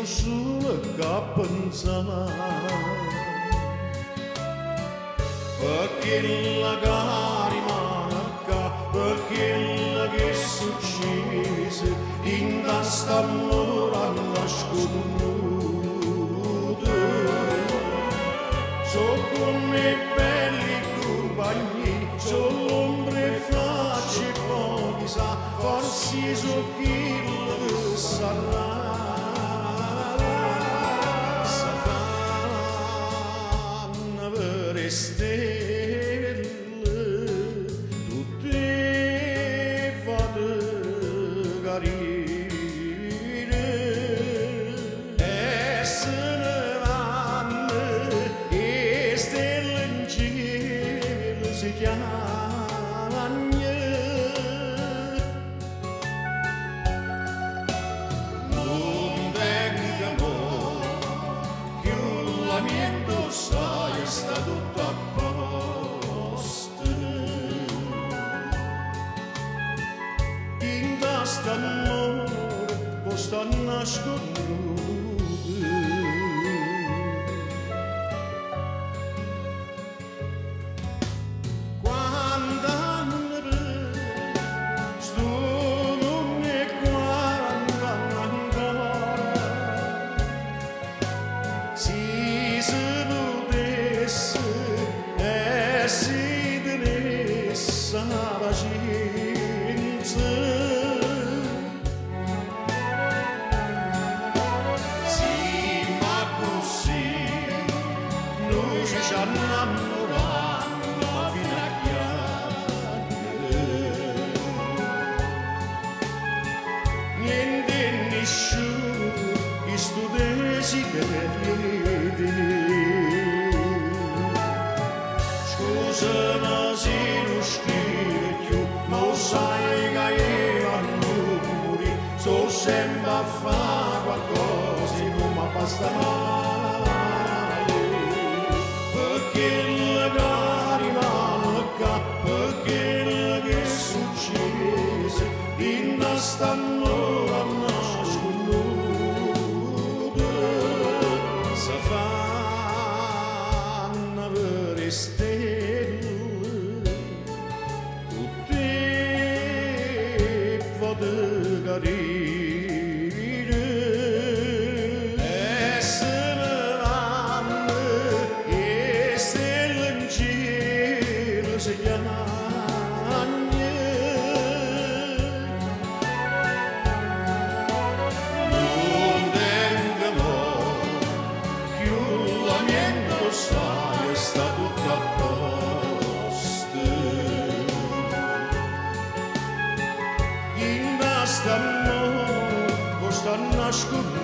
sulla cappanzana, perché la carimana, perché la che successe in questa mura nasconuta. So come belli compagni, so l'ombre facce pochi sa, forse so chi lo sarà. Stelle tutte fate carine e se ne vanno e stelle in cielo si chiamano. Non venga più la mia indossa è stato Amore, posta nasconuto. Quando sto non è quando ancora si potesse e si tenesse la pazienza. Ci innamorammo fino a piangere, niente nessuno che sto desiderio. Scusa ma se non scrive più, ma sai che io a numeri sto sempre a fare qualcosa che non mi basta mai. Perché la carimana, perché la che successe in questa mura nasconuta, si fanno avere stelle tutte fate carine. Quest'amore, questa nasconuta.